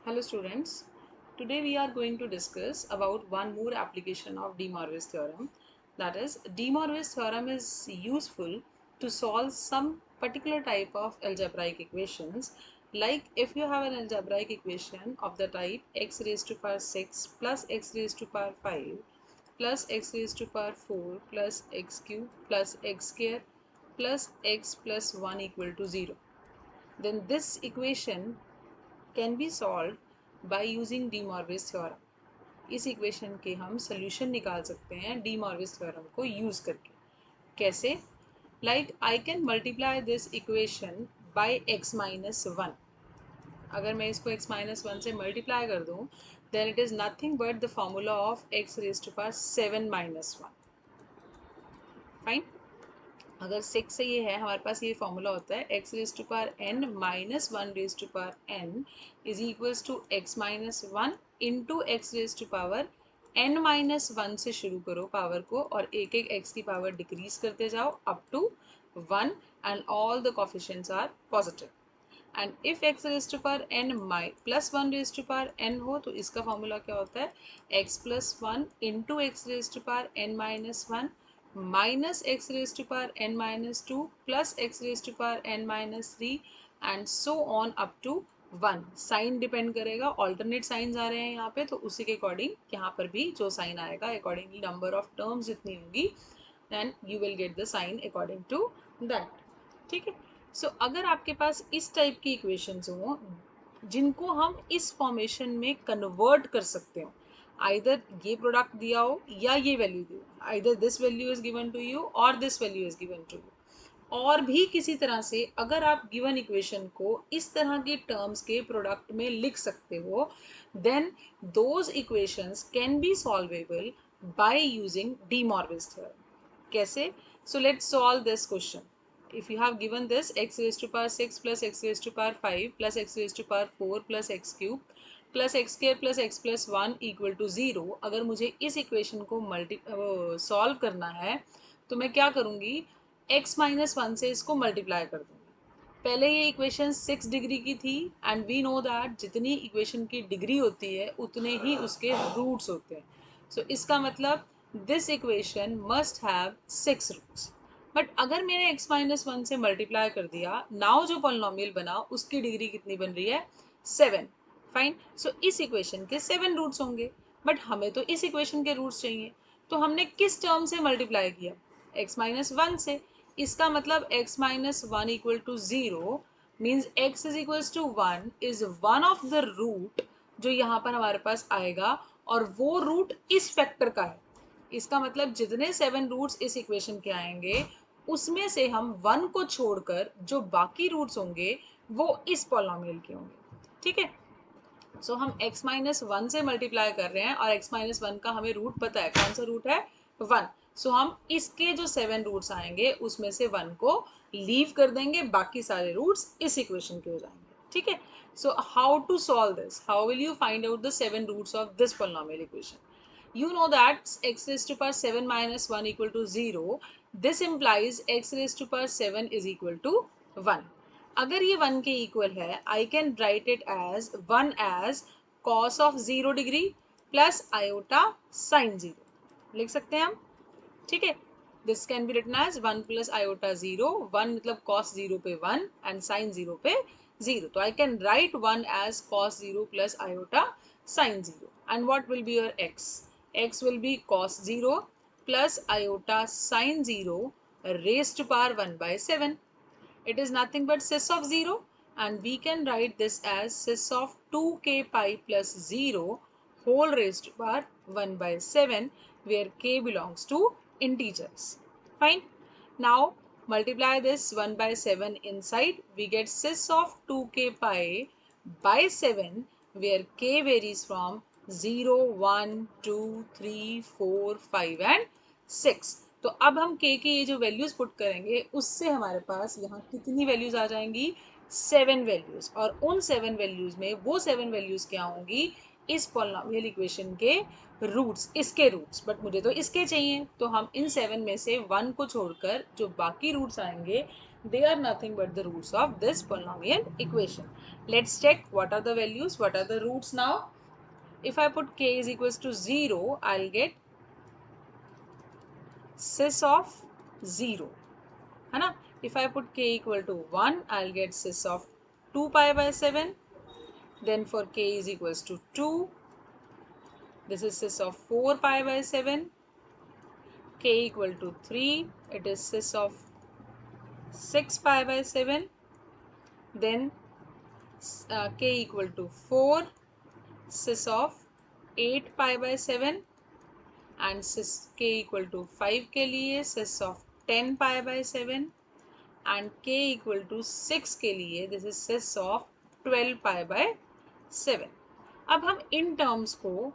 Hello students, today we are going to discuss about one more application of De Morvis theorem. That is, De Morvis theorem is useful to solve some particular type of algebraic equations. Like if you have an algebraic equation of the type x raised to power 6 plus x raised to power 5 plus x raised to power 4 plus x cube plus x square plus x plus 1 equal to 0, then this equation can be solve by using De Moivre's theorem. इस equation के हम solution निकाल सकते हैं De Moivre's theorem को use करके। कैसे? Like I can multiply this equation by x minus one. अगर मैं इसको x माइनस वन से मल्टीप्लाई कर दूँ then it is nothing but the formula of x raise to power 7 minus one. Fine. अगर 6 से ये है हमारे पास ये फॉर्मूला होता है x raise to power n minus one raise to power n is equals to x minus one into x raise to power n minus one से शुरू करो पावर को और एक एक x की पावर डिक्रीज करते जाओ up to 1 and all the coefficients are positive. And if x raise to power n plus one raise to power n हो तो इसका फॉर्मूला क्या होता है x plus one into x raise to power n minus one minus x raise to power n minus two plus x raise to power n minus three and so on up to 1। Sign depend करेगा, alternate science आ रहे हैं यहाँ पे तो उसी के according यहाँ पर भी जो साइन आएगा अकॉर्डिंगली नंबर ऑफ टर्म्स जितनी होंगी then you will get the sign according to that. ठीक है। सो अगर आपके पास इस टाइप की इक्वेशंस हो जिनको हम इस फॉर्मेशन में कन्वर्ट कर सकते हो, आइदर ये प्रोडक्ट दिया हो या ये वैल्यू दी हो, either this value is given to you और this value is given to you, और भी किसी तरह से अगर आप गिवन इक्वेशन को इस तरह की टर्म्स के प्रोडक्ट में लिख सकते हो then those equations can be solvable by using De Moivre's theorem. कैसे? So let's solve this question. if you have given this x raised to power 6 plus x raised to power 5 plus x raised to power 4 plus x cube plus x square plus x plus 1 equal to 0, अगर मुझे इस equation को solve करना है तो मैं क्या करूँगी, x माइनस वन से इसको मल्टीप्लाई कर दूँगी। पहले ये इक्वेशन 6 डिग्री की थी एंड वी नो दैट जितनी इक्वेशन की डिग्री होती है उतने ही उसके रूट्स होते हैं। सो इसका मतलब this equation must have 6 roots. But अगर मैंने x माइनस वन से मल्टीप्लाई कर दिया, नाउ जो पॉलिनोमियल बना उसकी डिग्री कितनी बन रही है 7। फाइन। सो इस इक्वेशन के 7 रूट्स होंगे बट हमें तो इस इक्वेशन के रूट्स चाहिए, तो हमने किस टर्म से मल्टीप्लाई किया, x माइनस वन से। इसका मतलब x minus one equal to 0 means x is equals to 1 is one of the root जो यहाँ पर हमारे पास आएगा और वो रूट इस फैक्टर का है। इसका मतलब जितने 7 रूट्स इस इक्वेशन के आएंगे उसमें से हम 1 को छोड़कर जो बाकी रूट्स होंगे वो इस पॉलिनोमियल के होंगे। ठीक है। सो हम x माइनस वन से मल्टीप्लाई कर रहे हैं और x माइनस वन का हमें रूट पता है, कौन सा रूट है 1। सो हम इसके जो 7 रूट्स आएंगे उसमें से 1 को लीव कर देंगे, बाकी सारे रूट्स इस इक्वेशन के हो जाएंगे। ठीक है। So how to solve this, how will you find out the 7 roots of this polynomial equation? You know that x raised to power 7 minus 1 equal to 0. This implies x raised to power 7 is equal to 1. अगर ये 1 के equal है, I can write it as 1 as cos of 0 degree plus iota sin 0. लिख सकते हैं हम। ठीक है। This can be written as 1 plus iota 0. 1 मतलब cos 0 पे 1 and sin 0 पे 0. तो I can write 1 as cos 0 plus iota sin 0. And what will be your x? X will be cos 0 plus iota sin 0 raised to power 1 by 7. It is nothing but cis of 0 and we can write this as cis of 2k pi plus 0 whole raised to power 1 by 7 where k belongs to integers. Fine. Now multiply this 1 by 7 inside, we get cis of 2k pi by 7 where k varies from 0, 1, 2, 3, 4, 5 and 6। तो अब हम k की ये जो values put करेंगे उससे हमारे पास यहाँ कितनी वैल्यूज आ जाएंगी, 7 वैल्यूज। और उन 7 वैल्यूज में वो 7 वैल्यूज क्या होंगी, इस पॉलिनोमियल इक्वेशन के रूट्स, इसके रूट्स। बट मुझे तो इसके चाहिए तो हम इन 7 में से 1 को छोड़कर जो बाकी रूट्स आएंगे They are nothing but the roots of this polynomial equation. Let's check what are the values, what are the roots now. If I put k is equals to 0, I'll get sys of 0. है ना? If I put k equal to 1, I'll get sys of 2 pi by 7. Then for k is equals to 2, this is sys of 4 pi by 7. K equal to 3, it is sys of 6 pi by 7. Then k equal to 4, sys of 8 pi by 7. And sys k equal to 5 के लिए sys of 10 pi by 7. And k equal to 6 के लिए this is sys of 12 pi by 7. अब हम in terms को,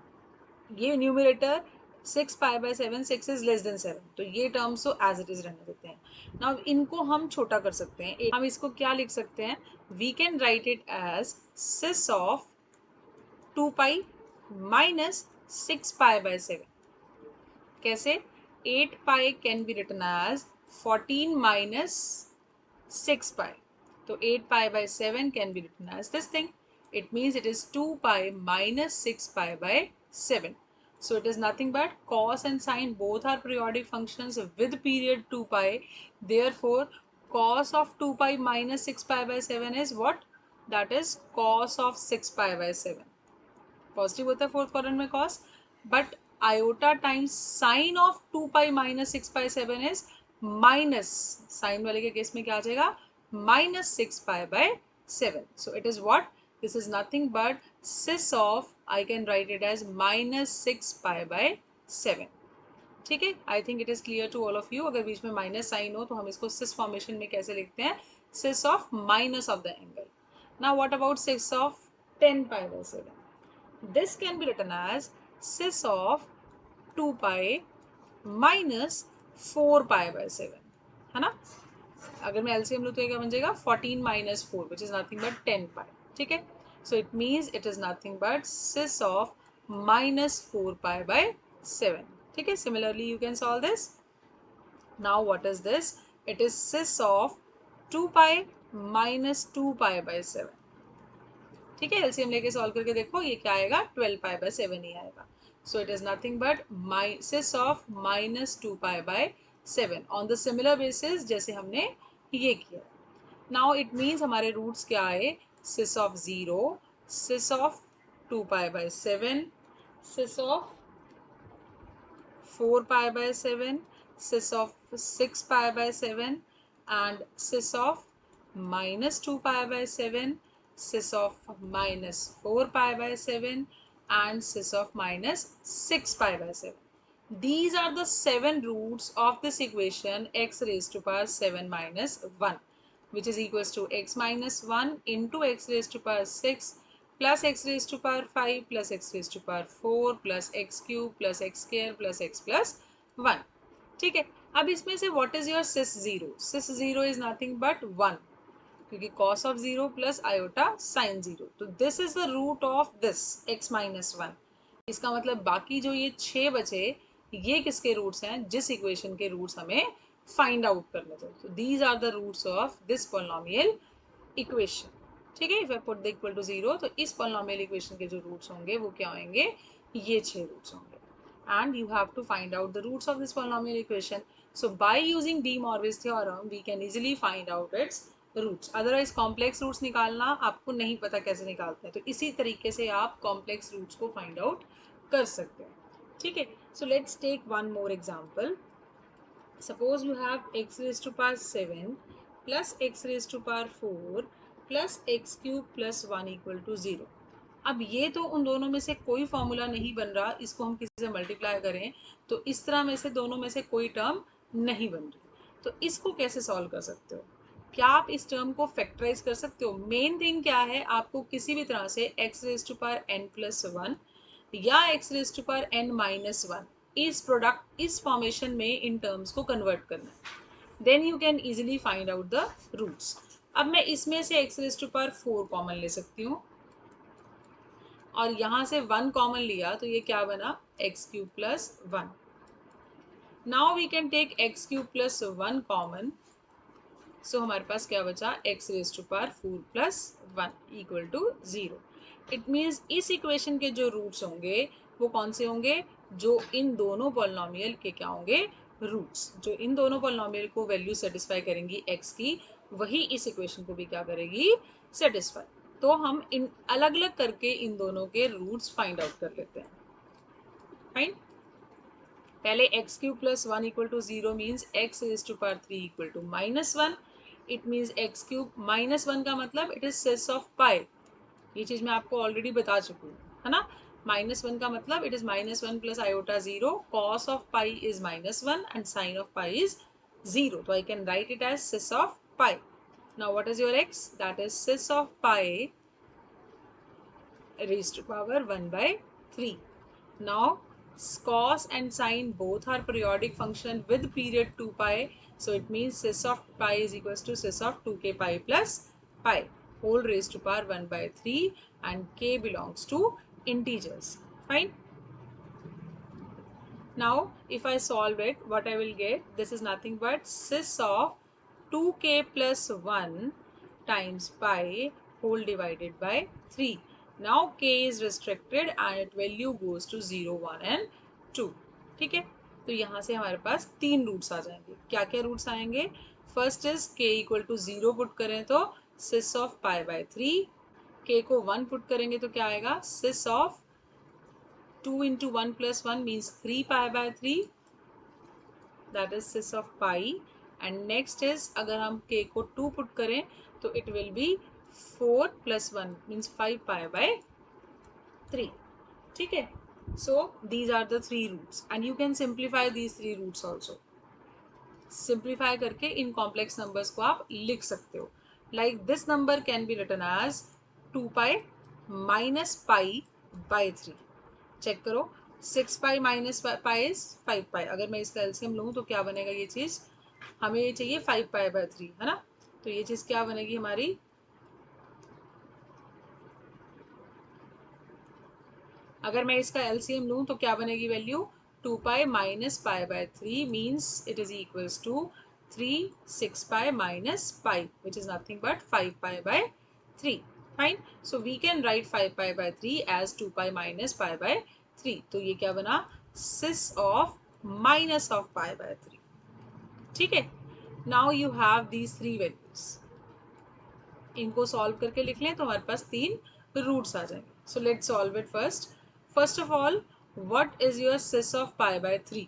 ये numerator 6 pi by 7, 6 is less than 7, तो ये टर्म्स तो एज इट इज रहने देते हैं ना. इनको हम छोटा कर सकते हैं. हम इसको क्या लिख सकते हैं? We can write it as cis of 2 pi minus 6 pi by 7. कैसे? 8 pi can be written as 14 minus 6 pi. So 8 pi by 7 can be written as this thing. It means it is 2 pi minus 6 pi by 7. So it is nothing but cos and sine both are periodic functions with period 2 pi. Therefore, cos of 2 pi minus 6 pi by 7 is what? That is cos of 6 pi by 7. Positive होता है fourth quadrant में cos, but iota times sine of 2 pi minus 6 pi 7 is minus, sine वाले के case में क्या आ जाएगा? Minus 6 pi by 7. So it is what? This is nothing but cis of, I can write it as minus 6 pi by 7. ठीक है, I think it is clear to all of you. अगर बीच में minus sign हो तो हम इसको सिस formation में कैसे लिखते हैं? Cis of minus of the angle. Now what about cis of 10 pi by 7? This can be written as sis of 2 pi minus 4 pi by 7, है ना? अगर मैं LCM लूँ तो ये क्या बन जाएगा? 14 minus 4, which is nothing but 10 pi. ठीक है? So it means it is nothing but sis of minus 4 pi by 7. ठीक है? Similarly, you can solve this. Now what is this? It is sis of 2 pi minus 2 pi by 7. ठीक है, LCM लेके solve करके देखो, ये क्या आएगा? 12 पाई बाय 7 ही आएगा. So it is nothing but cis of minus 2 pi by 7 on the similar basis जैसे हमने ये किया. नाउ इट मीन्स हमारे रूट्स क्या आए? Cis of 0, cis of 2 pi by 7, cis of 4 pi by 7, sis of 6 pi by 7, and sis of minus 2 pi by 7, sis of minus 4 pi by 7, and sis of minus 6 pi by 7. These are the 7 roots of this equation x raised to power 7 minus 1, which is equals to x minus 1 into x raised to power 6 plus x raised to power 5 plus x raised to power 4 plus x cube plus x square plus x plus 1. ठीक है, अब इसमें से what is your sis 0? sis 0 is nothing but 1, क्योंकि cos of 0 plus iota sin 0. तो this is the root of this x minus 1. इसका मतलब बाकी जो ये 6 बचे, ये किसके रूट्स हैं? जिस इक्वेशन के रूट्स हमें फाइंड आउट करने थे. तो these are the roots of this polynomial equation. ठीक है, if I put the equal to 0, तो इस पॉलिनोमियल इक्वेशन के जो रूट्स होंगे वो क्या होंगे? ये 6 रूट्स होंगे. And you have to find out the roots of this polynomial equation. So by using De Morvis theorem, we can easily find out its roots. Otherwise complex roots निकालना आपको नहीं पता कैसे निकालते हैं, तो इसी तरीके से आप complex roots को find out कर सकते हैं. ठीक है, so let's take one more example. Suppose you have x raised to power 7 plus x raised to power 4 plus x cube plus 1 equal to 0. अब ये तो उन दोनों में से कोई फॉर्मूला नहीं बन रहा, इसको हम किसी से मल्टीप्लाई करें तो इस तरह में से दोनों में से कोई टर्म नहीं बन रही. तो इसको कैसे सॉल्व कर सकते हो? क्या आप इस टर्म को फैक्टराइज कर सकते हो? मेन थिंग क्या है, आपको किसी भी तरह से x raise to power n plus 1 या x raise to power n minus 1 इस प्रोडक्ट, इस फॉर्मेशन में इन टर्म्स को कन्वर्ट करना है. Then you can easily find out the roots. अब मैं इसमें से x raise to power 4 common ले सकती हूँ और यहाँ से 1 कॉमन लिया तो ये क्या बना? x cube plus 1. Now we can take x cube plus 1 common so हमारे पास क्या बचा, x raise to power 4 plus 1 equal to 0। It means इस इक्वेशन के जो रूट्स होंगे वो कौन से होंगे, जो इन दोनों पॉलिनोमियल के क्या होंगे, रूट्स। जो इन दोनों पॉलिनोमियल को वैल्यू सेटिस्फाई करेंगी x की, वही इस इक्वेशन को भी क्या करेगी, सेटिस्फाई। तो हम इन अलग अलग करके इन दोनों के रूट्स फाइंड आउट कर लेते हैं। फाइन, पहले x cube plus 1 equal to 0 means x raise to power 3 equal to -1। It means x cube -1 का मतलब it is cis of pi. ये चीज मैं आपको ऑलरेडी बता चुकी हूँ, है ना। -1 का मतलब it is -1 plus iota 0, cos of pi is -1 and sine of pi is 0, तो I can write it as cis of pi. Now what is your x, that is cis of pi raised to power 1 by 3. Now cos and sine both are periodic function with period 2 pi, so it means cis of pi is equals to cis of 2k pi plus pi whole raised to power 1 by 3, and k belongs to integers. Fine. Now if I solve it, what I will get, this is nothing but cis of 2k plus 1 times pi whole divided by 3. Now k is restricted and its value goes to 0, 1 and 2. ठीक है, तो यहाँ से हमारे पास तीन roots आ जाएंगे। क्या क्या रूट्स आएंगे, first is k equal to 0 put करें तो cis of pi by 3, k को 1 पुट करेंगे तो क्या आएगा, cis of 2 into 1 plus 1 means 3 pi by 3, that is cis of pi, and next is अगर हम k को 2 पुट करें तो it will be 4 plus 1 means 5 pi by 3. ठीक है, so these are the three roots and you can simplify these three roots also. Simplify करके इन complex numbers को आप लिख सकते हो, like this number can be written as 2 pi minus pi by 3। Check करो, 6 पाई माइनस पाई इज 5 पाई, अगर मैं इसका एलसीएम लूँ तो क्या बनेगा, ये चीज़ हमें ये चाहिए 5 पाई बाई 3, है ना। तो ये चीज़ क्या बनेगी हमारी, अगर मैं इसका एलसीएम लूँ तो क्या बनेगी value, 2 pi minus pi by 3 means it is equals to 3 6 pi minus pi which is nothing but 5 pi by 3। Fine, so we can write 5 pi by 3 as 2 pi minus pi by 3। तो ये क्या बना, cis of minus of pi by 3। ठीक है, now you have these three values, इनको solve करके लिख लें तो हमारे पास तीन रूट्स आ जाएंगे। सो let's solve it first. First of all, what is your cis of pi by 3?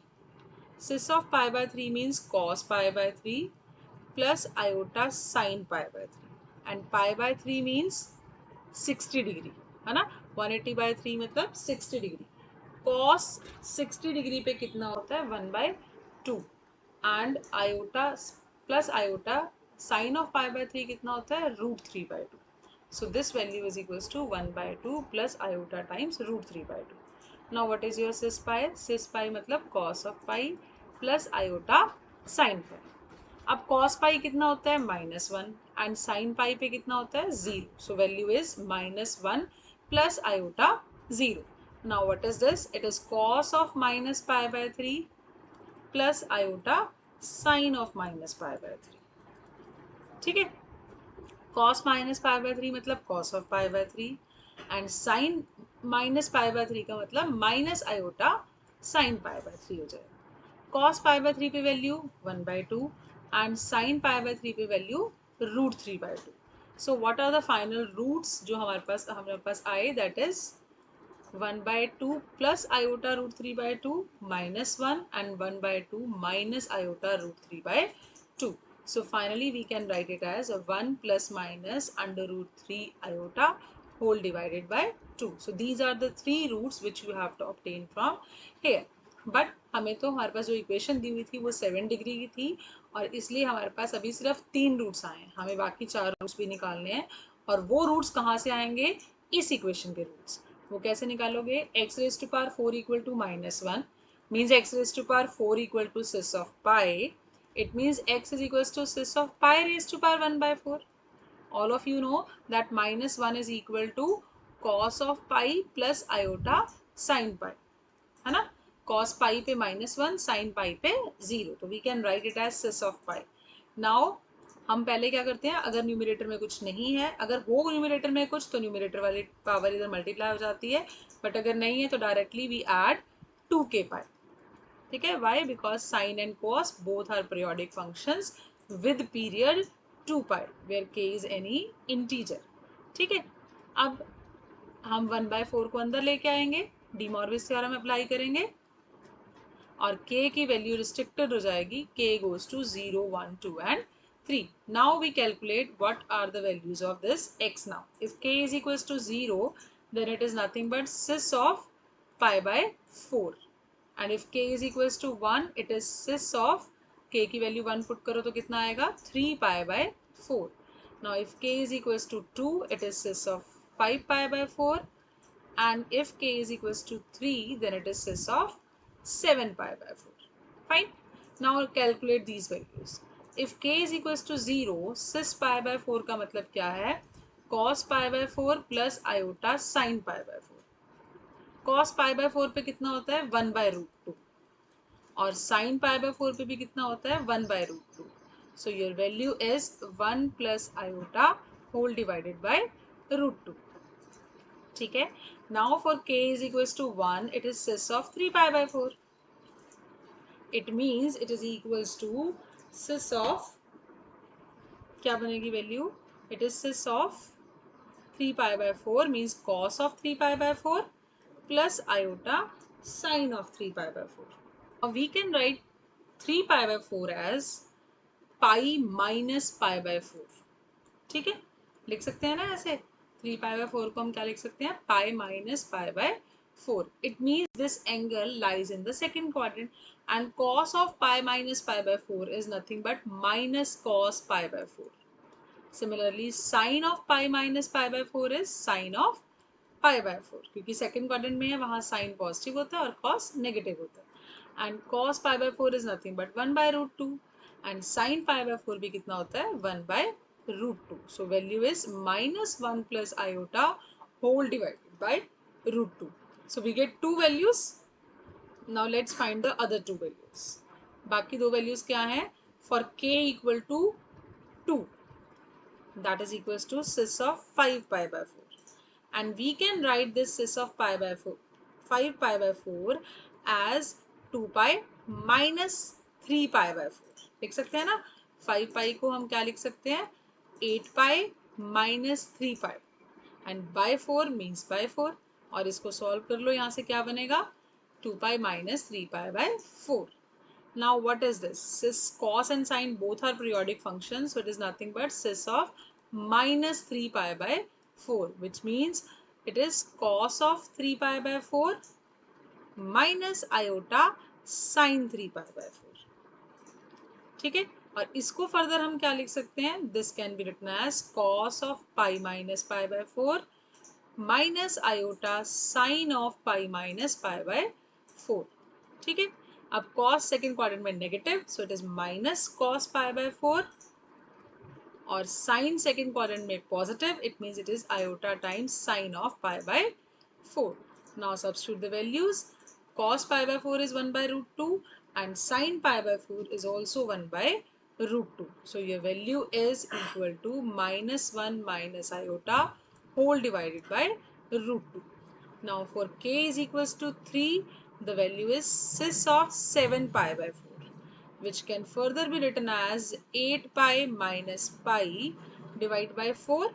Cis of pi by 3 means cos pi by 3 plus iota sin pi by 3, and pi by 3 means 60 degree, है ना। 180 by 3 मतलब 60 degree, cos 60 degree पे कितना होता है, 1 by 2, and iota plus iota sine of pi by 3 कितना होता है, root 3 by 2. So this value is equals to 1 by 2 plus iota times root 3 by 2. Now what is your cis pi? Cis pi मतलब cos of pi plus iota sin pi. अब cos pi कितना होता है, -1, and sin pi पे कितना होता है, 0. So value is -1 plus iota 0. Now what is this? It is cos of minus pi by 3 plus iota sin of minus pi by 3. ठीक है, cos माइनस पाई बाय 3 मतलब cos of pi by 3, and sin minus pi by 3 का मतलब minus iota sin pi by 3 हो जाएगा। cos pi by 3 पे value 1 by 2 and sin pi by 3 पे value root 3 by 2। So what are the final roots जो हमारे पास आए, that is 1 by 2 plus iota root 3 by 2 minus 1 and 1 by 2 minus iota root 3 by 2. So finally we can write it as 1 plus minus under root 3 iota whole divided by 2. So these are the three roots which you have to obtain from here. But हमें तो हमारे पास जो equation दी हुई थी वो 7 degree की थी, और इसलिए हमारे पास अभी सिर्फ 3 रूट्स आए हैं, हमें बाकी 4 रूट्स भी निकालने हैं। और वो रूट्स कहाँ से आएंगे, इस इक्वेशन के रूट्स। वो कैसे निकालोगे, x raise to power 4 equal to -1 means x raise to power 4 equal to cis of pi, it means x is equals to cis of pi raised to power 1 by 4. All of you know that -1 is equal to cos of pi plus iota sin pi, है ना। cos pi पे -1, sin pi पे 0, तो we can write it as cis of pi. Now हम पहले क्या करते हैं, अगर न्यूमरेटर में कुछ नहीं है, अगर हो न्यूमरेटर में कुछ, तो न्यूमरेटर वाली पावर इधर मल्टीप्लाई हो जाती है, बट अगर नहीं है तो directly we add 2k pi. ठीक है, why? Because sine and cos both are periodic functions with period 2 pi where k is any integer. ठीक है, अब हम 1/4 को अंदर लेके आएंगे, डी मॉर्विस थ्योरम अप्लाई करेंगे और k की वैल्यू रिस्ट्रिक्टेड हो जाएगी, k goes to 0, 1, 2 and 3. Now we calculate what are the values of this x now. If k is equals to 0, then it is nothing but cis of pi by 4. And if k is equals to 1, it is cis of k की value 1 put करो तो कितना आएगा, 3 pi by 4. Now if k is equals to 2, it is cis of 5 pi by 4. And if k is equals to 3, then it is cis of 7 pi by 4. Fine. Now calculate these values. If k is equals to 0, cis pi by 4 का मतलब क्या है, cos pi by 4 plus iota sin pi by 4. cos pi by 4 पे कितना होता है, 1 by root 2. और sin pi by 4 पे भी कितना होता है, 1 by root 2. So your value is 1 plus iota whole divided by root 2. ठीक है. Now for k is equals to 1, it is cis of 3 pi by 4. It means it is equals to cis of, क्या बनेगी value, it is cis of 3 pi by 4 means cos of 3 pi by 4 plus iota sin of 3 pi by 4. We can write 3 pi by 4 as pi minus pi by 4. ठीक है, लिख सकते हैं ना ऐसे, 3 pi by 4 को हम क्या लिख सकते हैं, pi minus pi by 4. It means this angle lies in the second quadrant and cos of pi minus pi by 4 is nothing but minus cos pi by 4. Similarly, sin of pi minus pi by 4 is sin of pi by 4, क्योंकि second quadrant में है, वहाँ sign positive होता है और cos negative होता है. And cos pi by 4 is nothing but 1 by root 2 and sine pi by 4 भी कितना होता है, 1 by root 2. So value is minus 1 plus iota whole divided by root 2. So we get two values. Now let's find the other two values. बाकी दो values क्या हैं, for k equal to 2, that is equals to cis of 5 pi by 4. And we can write this cis of pi by 4, 5 pi by 4 as 2 pi minus 3 pi by 4. लिख सकते हैं ना, 5 pi को हम क्या लिख सकते हैं, 8 pi minus 3 pi and by 4 means by 4. और इसको सॉल्व कर लो, यहाँ से क्या बनेगा, 2 pi minus 3 pi by 4. Now what is this? Cis, cos and sin both are periodic functions, so it is nothing but cis of minus 3 pi by 4, which means it is cos of 3 pi by 4 minus iota sin 3 pi by 4. ठीक है, और इसको further हम क्या लिख सकते हैं, this can be written as cos of pi minus pi by 4 minus iota sin of pi minus pi by 4. ठीक है, अब cos सेकेंड क्वाड्रेंट में negative, so it is minus cos pi by 4 और sin सेकेंड क्वाड्रेंट में positive, it means it is iota times sine of pi by 4. Now substitute the values. cos pi by 4 is 1 by root 2 and sin pi by 4 is also 1 by root 2. So your value is equal to minus 1 minus iota whole divided by root 2. Now for k is equals to 3, the value is cis of 7 pi by 4, which can further be written as 8 pi minus pi divided by 4,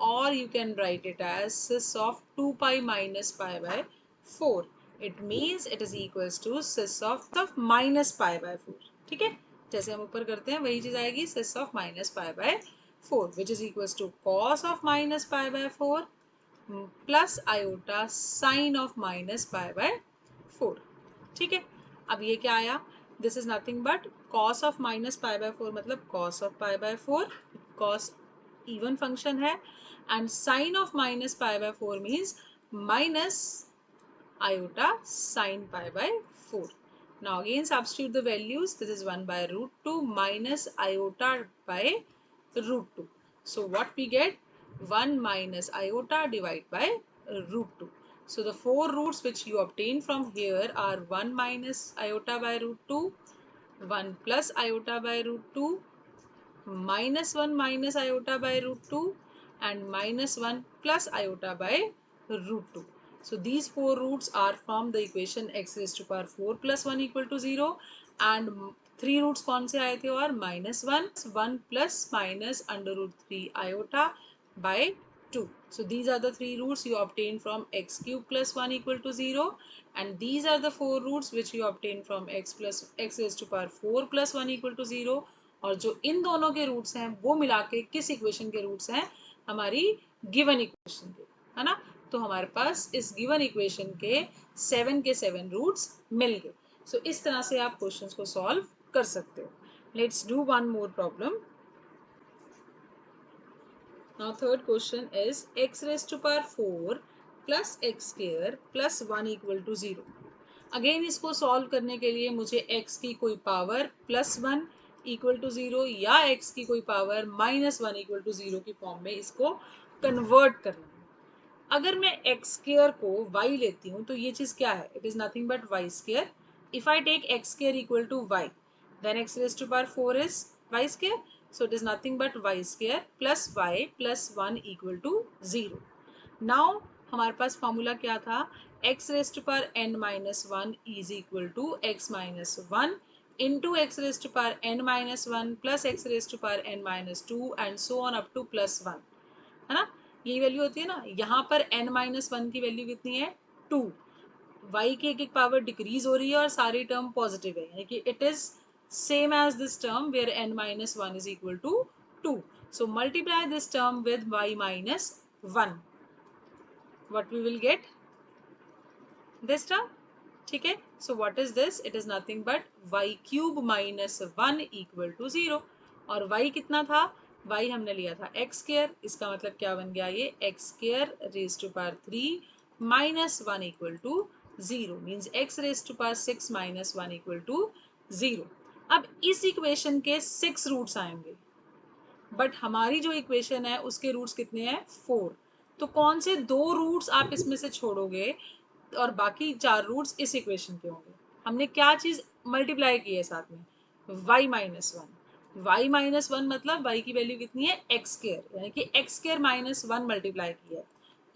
or you can write it as cis of 2 pi minus pi by 4. It means it is equals to cis of minus pi by 4. ठीक है, जैसे हम ऊपर करते हैं वही चीज आएगी, cis of minus pi by 4, which is equals to cos of minus pi by 4 plus iota sine of minus pi by 4. ठीक है, अब ये क्या आया, this is nothing but cos of minus pi by 4 मतलब cos of pi by 4, cos even function है, and sine of minus pi by 4 means minus iota sin pi by 4. Now again substitute the values. This is 1 by root 2 minus iota by root 2. So what we get? 1 minus iota divided by root 2. So the four roots which you obtain from here are 1 minus iota by root 2, 1 plus iota by root 2, -1 minus iota by √2 and -1 plus iota by √2. So these four roots are from the equation x raised to power 4 plus 1 equal to 0, and three roots कौन से आए थे और -1, 1 plus minus under root 3 iota by 2. So these are the three roots you obtain from x cube plus 1 equal to 0, and these are the four roots which you obtain from x raised to power 4 plus 1 equal to 0. और जो इन दोनों के roots हैं वो मिला के किस equation के रूट्स हैं, हमारी गिवन इक्वेशन के, है ना। तो हमारे पास इस गिवन इक्वेशन के 7 रूट्स मिल गए। सो इस तरह से आप क्वेश्चंस को सॉल्व कर सकते हो। Let's do one more problem. Now third question is x raised to power 4 plus x square plus 1 equal to 0. Again इसको सॉल्व करने के लिए मुझे x की कोई पावर +1 इक्वल टू 0 या x की कोई पावर -1 इक्वल टू 0 की फॉर्म में इसको कन्वर्ट करना है। अगर मैं x स्क्वायर को y लेती हूँ तो ये चीज़ क्या है, it is nothing but y square. If I take x square equal to y, then x raise to power 4 is y square, so it is nothing but y square plus y plus 1 equal to 0. Now हमारे पास formula क्या था, x raise to power n minus 1 is equal to x minus 1 into x raise to power n minus 1 plus x raise to power n minus 2 and so on up to +1, है ना। ये value होती है ना, यहाँ पर n minus 1 की value कितनी है 2, y की एक एक पावर डिक्रीज हो रही है और सारी टर्म पॉजिटिव है, यानी कि it is same as this term where n minus 1 is equal to 2. So multiply this term with y minus 1. What we will get? This term. ठीक है, so what is this? It is nothing but y cube minus 1 equal to 0. और y कितना था, y हमने लिया था x square, इसका मतलब क्या बन गया ये x square raised to power 3 minus 1 equal to 0 means x raised to power 6 minus 1 equal to 0. अब इस इक्वेशन के 6 रूट्स आएंगे, बट हमारी जो इक्वेशन है उसके रूट्स कितने हैं 4। तो कौन से दो रूट्स आप इसमें से छोड़ोगे और बाकी 4 रूट्स इस इक्वेशन के होंगे। हमने क्या चीज मल्टीप्लाई की है साथ में, y माइनस 1। y माइनस 1 मतलब y की वैल्यू कितनी है एक्स स्क्वायर, यानी कि एक्स स्क्वायर माइनस 1 मल्टीप्लाई किया है।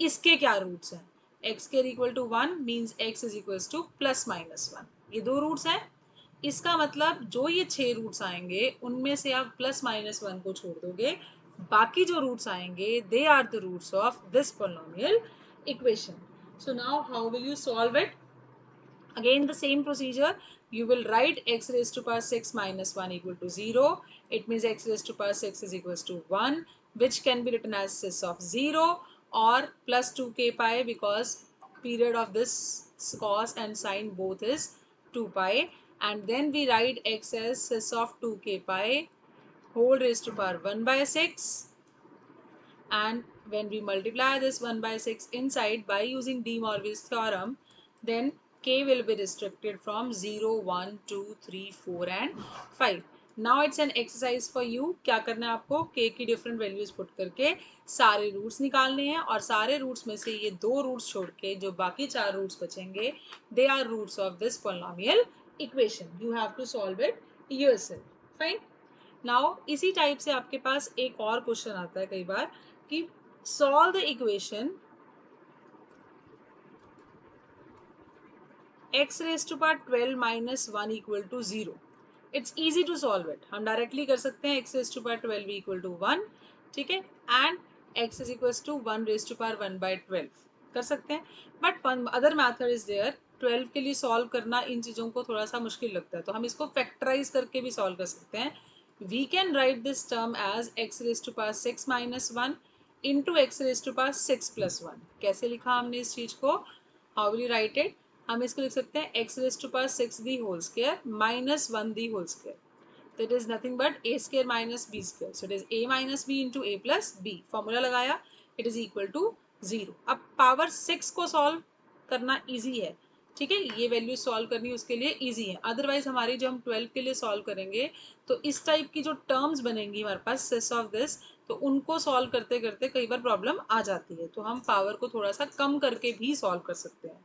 इसके क्या रूट्स हैं, x square equal to 1 means x is equal to plus minus 1, ये दो रूट्स हैं। इसका मतलब जो ये 6 रूट्स आएंगे उनमें से आप प्लस माइनस 1 को छोड़ दोगे, बाकी जो रूट्स आएंगे they are the roots of this polynomial equation. So now how will you solve it? Again the same procedure. You will write x raised to power 6 minus 1 equal to 0. It means x raised to power 6 is equals to 1, which can be written as cis of 0 or plus 2k pi, because period of this cos and sine both is 2 pi. And then we write x as cis of 2k pi whole raised to power 1 by 6. And when we multiply this 1 by 6 inside by using De Morgan's theorem, then k will be restricted from 0, 1, 2, 3, 4 and 5. Now it's an exercise for you. क्या करना है आपको, k की different values put करके सारे roots निकालने हैं, और सारे रूट्स में से ये दो रूट्स छोड़ के जो बाकी 4 रूट्स बचेंगे they are roots of this polynomial equation. You have to solve it yourself. Fine. Now इसी टाइप से आपके पास एक और क्वेश्चन आता है कई बार कि solve the equation x raise to power 12 minus 1 equal to 0. It's easy to solve it, हम डायरेक्टली कर सकते हैं x raise to power 12 equal to 1, ठीक है, and x is equal to 1 raise to power 1 by 12 कर सकते हैं। But other method is there, 12 के लिए सॉल्व करना इन चीज़ों को थोड़ा सा मुश्किल लगता है, तो हम इसको फैक्टराइज करके भी सॉल्व कर सकते हैं। We can write this term as x raised to power 6 minus 1 into x raised to power 6 plus 1. कैसे लिखा हमने इस चीज को, how will you write it? हम इसको लिख सकते हैं x raised to power 6 the whole square minus 1 the whole square. That is nothing but a square minus b square. So it is a minus b into a plus b. Formula लगाया, it is equal to 0. अब power 6 को solve करना easy है, ठीक है, ये value solve करनी उसके लिए इजी है। अदरवाइज हमारी जो हम 12 के लिए सॉल्व करेंगे तो इस टाइप की जो टर्म्स बनेंगी हमारे पास सेस ऑफ दिस, तो उनको सॉल्व करते करते कई बार प्रॉब्लम आ जाती है, तो हम पावर को थोड़ा सा कम करके भी सॉल्व कर सकते हैं,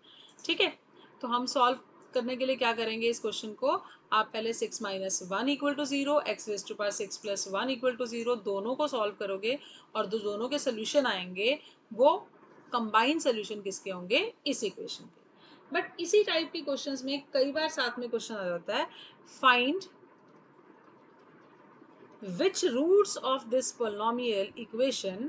ठीक है। तो हम सॉल्व करने के लिए क्या करेंगे इस क्वेश्चन को, आप पहले 6 minus one equal to zero, x raise to power 6 plus one equal to zero, दोनों को सॉल्व करोगे और दोनों के सोल्यूशन आएंगे वो कंबाइंड सोल्यूशन किसके होंगे, इस इक्वेशन के। बट इसी टाइप के क्वेश्चंस में कई बार साथ में क्वेश्चन आ जाता है, find which roots of this polynomial equation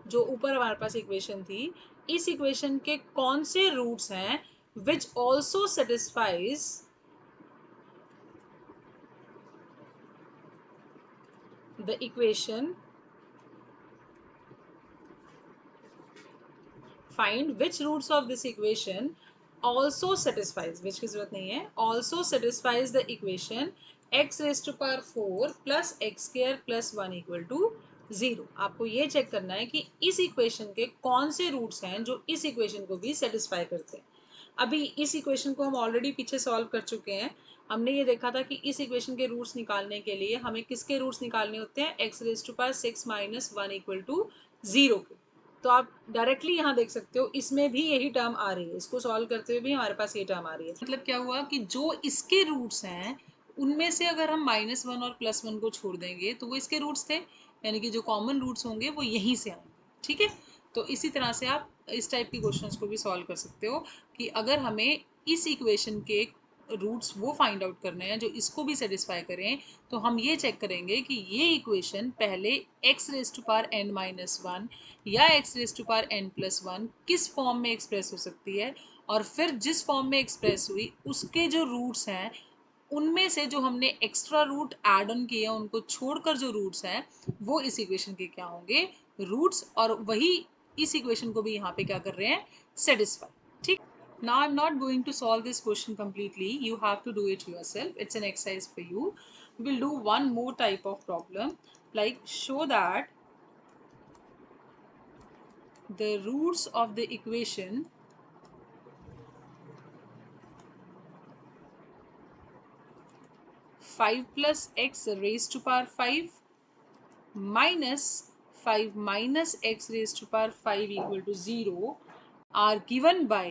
जो ऊपर हमारे पास इक्वेशन थी, इस इक्वेशन के कौन से रूट्स हैं which also satisfies the equation, find which roots of this equation also satisfies, which की जरूरत नहीं है, also satisfies the equation x raised to power 4 plus x square plus 1 equal to 0। आपको ये चेक करना है कि इस इक्वेशन के कौन से रूट्स हैं जो इस इक्वेशन को भी सेटिस्फाई करते हैं। अभी इस इक्वेशन को हम ऑलरेडी पीछे सॉल्व कर चुके हैं। हमने ये देखा था कि इस इक्वेशन के रूट्स निकालने के लिए हमें किसके रूट्स निकालने होते हैं, x raise to power 6 minus one equal to 0 के। तो आप डायरेक्टली यहाँ देख सकते हो इसमें भी यही टर्म आ रही है, इसको सॉल्व करते हुए भी हमारे पास ये टर्म आ रही है। मतलब क्या हुआ कि जो इसके रूट्स हैं उनमें से अगर हम माइनस वन और प्लस वन को छोड़ देंगे तो वो इसके रूट्स थे, यानी कि जो कॉमन रूट्स होंगे वो यहीं से आएंगे। ठीक है, तो इसी तरह से आप इस टाइप की क्वेश्चंस को भी सॉल्व कर सकते हो कि अगर हमें इस इक्वेशन के रूट्स वो फाइंड आउट करने हैं जो इसको भी सेटिस्फाई करें, तो हम ये चेक करेंगे कि ये इक्वेशन पहले X raise to power N minus one या X raise to power N plus one किस फॉर्म में एक्सप्रेस हो सकती है, और फिर जिस फॉर्म में एक्सप्रेस हुई उसके जो रूट्स हैं उनमें से जो हमने एक्स्ट्रा रूट ऐड ऑन किए हैं उनको छोड़कर जो रूट्स हैं वो इस इक्वेशन के क्या होंगे, रूट्स, और वही इस इक्वेशन को भी यहाँ पे क्या कर रहे हैं, सेटिस्फाई। ठीक, now I'm not going to solve this question completely, you have to do it yourself, it's an exercise for you। We'll do one more type of problem, like show that the roots of the equation five plus x raised to power 5 minus 5 minus x raised to power 5 equal to 0 are given by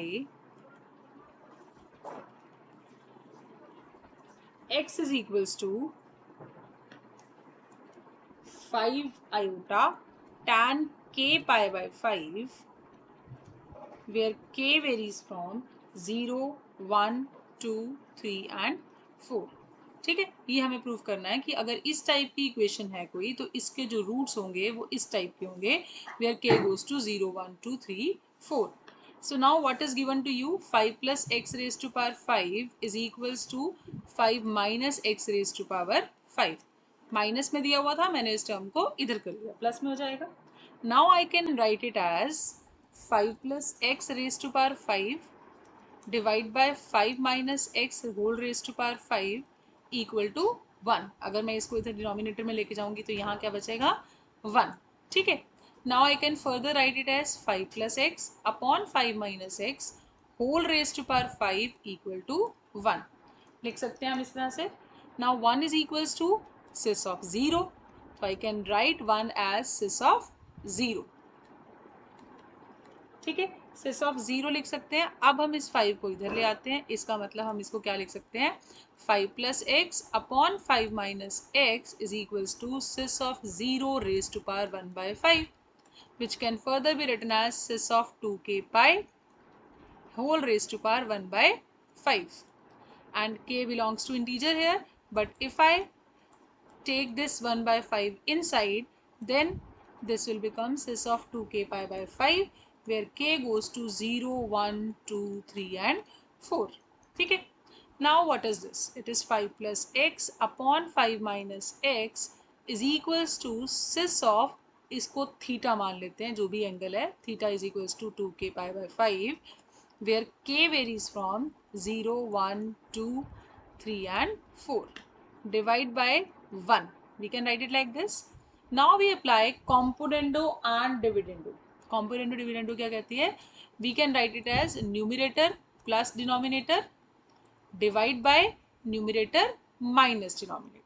x is equals to 5 iota tan k pi by 5 where k varies from 0, 1, 2, 3 and 4। ठीक है, ये हमें prove करना है कि अगर इस type की इक्वेशन है कोई तो इसके जो रूट्स होंगे वो इस टाइप के होंगे where k goes to 0, 1, 2, 3, 4। So now what is given to you, 5 plus x raised to power 5 is equals to 5 minus x raised to power 5। Minus में दिया हुआ था, मैंने इस टर्म को इधर कर लिया, प्लस में हो जाएगा। Now I can write it as 5 plus x raised to power 5 divide by 5 minus x whole raised to power 5 equal to 1। अगर मैं इसको इधर डिनोमिनेटर में लेके जाऊंगी तो यहाँ क्या बचेगा, 1। ठीक है, now I can further write it as 5 plus x upon 5 minus x whole raised to power 5 equal to 1। लिख सकते हैं हम इस तरह से। now 1 is equals to sis of 0, so I can write 1 as sis of 0। ठीक है, सिस of 0 लिख सकते हैं। अब हम इस 5 को इधर ले आते हैं, इसका मतलब हम इसको क्या लिख सकते हैं, 5 plus x upon 5 minus x is equals to cis of 0 raise to power 1 by 5 which can further be written as sis of 2k pi whole raised to power 1 by 5 and k belongs to integer here, but if I take this 1 by 5 inside, then this will become sis of 2k pi by 5 where k goes to 0, 1, 2, 3 and 4। ठीक है, now what is this, it is 5 plus x upon 5 minus x is equals to sis of, इसको theta मान लेते हैं जो भी angle है, theta is equals to 2k pi by 5 where k varies from 0, 1, 2, 3 and 4 divide by 1। we can write it like this। now we apply componendo and dividendo। componendo dividendo क्या कहती है, we can write it as numerator plus denominator divide by numerator minus denominator।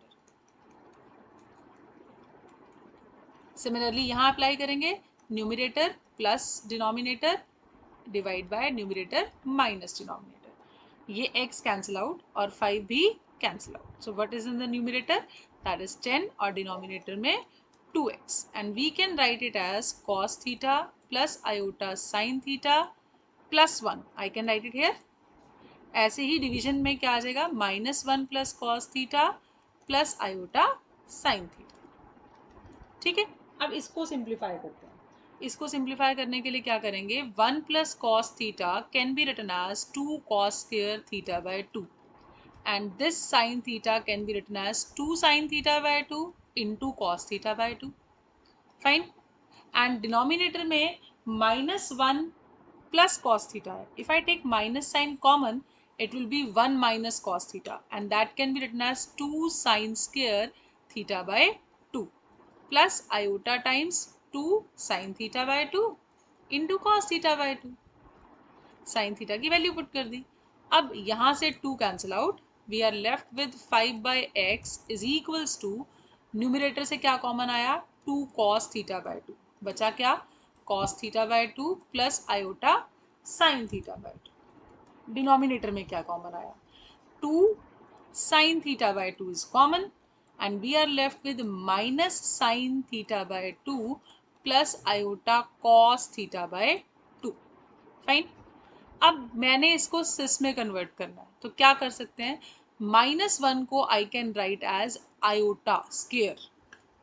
Similarly यहाँ apply करेंगे numerator plus denominator divide by numerator minus denominator. ये x cancel out और 5 भी cancel out. So what is in the numerator, that is 10 और denominator में 2x, and we can write it as cos theta plus iota sin theta plus 1। I can write it here. ऐसे ही division में क्या आ जाएगा, -1 plus cos theta plus iota sine theta. ठीक है, अब इसको सिंप्लीफाई करते हैं। इसको सिंप्लीफाई करने के लिए क्या करेंगे, 1 plus cos theta can be written as 2 cos square theta by 2, and this sine theta can be written as 2 sine theta by 2 into cos theta by 2। Fine, and denominator में -1 plus cos theta है. If I take minus sign common, it will be 1 minus cos theta, and that can be written as 2 sin square theta by 2 plus iota times 2 sin theta by 2 into cos theta by 2. sin theta की value put कर दी। अब यहाँ से 2 cancel out, we are left with 5 by x is equals to, numerator से क्या common आया, 2 cos theta by 2, बचा क्या, cos theta by 2 plus iota sin theta by 2। Denominator में क्या कॉमन आया, 2 sin theta by 2 is common, and we are left with minus sin theta by 2 plus iota cos theta by 2। Fine, अब मैंने इसको सिस में convert करना है, तो क्या कर सकते हैं, -1 को I can write as iota square,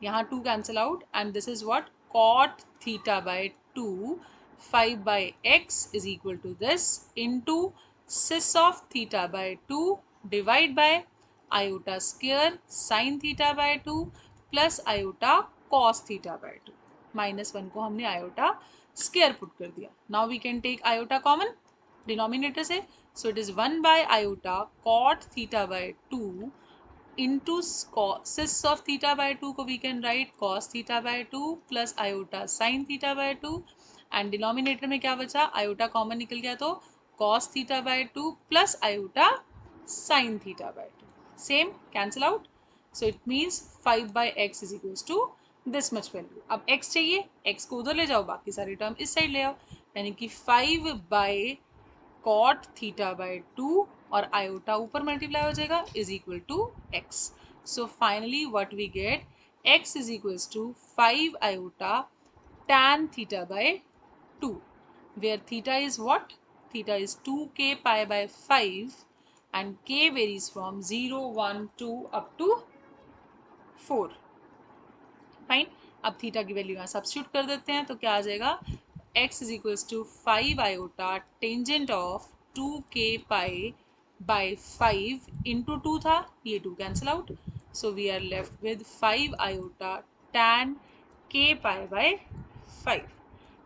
यहाँ 2 cancel out, and this is what, cot theta by 2 5 by x is equal to this into cis of theta by 2 divide by iota square sine theta by 2 plus iota cos theta by 2। -1 को हमने iota square put कर दिया। Now we can take iota common denominator से, so it is 1 bye iota cot theta by 2 into cis of theta by 2 को we can write cos theta by 2 plus iota sine theta by 2, and denominator में क्या बचा, iota common निकल गया तो cos theta by 2 plus iota sine theta by 2, same cancel out. So it means 5 by x is equals to this much value. अब x चाहिए, x को उधर ले जाओ, बाकी सारी टर्म इस साइड ले आओ, यानी कि 5 बाय कॉट थीटा बाय 2 और आयोटा ऊपर मल्टीप्लाई हो जाएगा is equal to x। So finally what we get, x is equals to 5 iota tan theta by 2, where theta is what, theta is 2k pi by 5 and k varies from 0 1 2 up to 4। Fine, अब theta की value यहाँ substitute कर देते हैं, तो क्या आ जाएगा, x is equals to 5 iota tangent of 2k pi by 5 into 2 था, ये 2 cancel out, so we are left with 5 iota tan k pi by 5,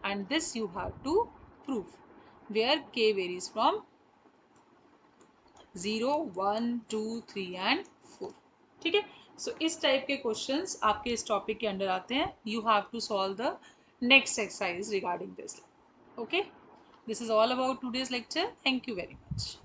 and this you have to prove, where k varies from 0 1 2 3 and 4। ठीक है, सो इस type के questions आपके इस topic के under आते हैं। You have to solve the next exercise regarding this. Okay, this is all about today's lecture. Thank you very much.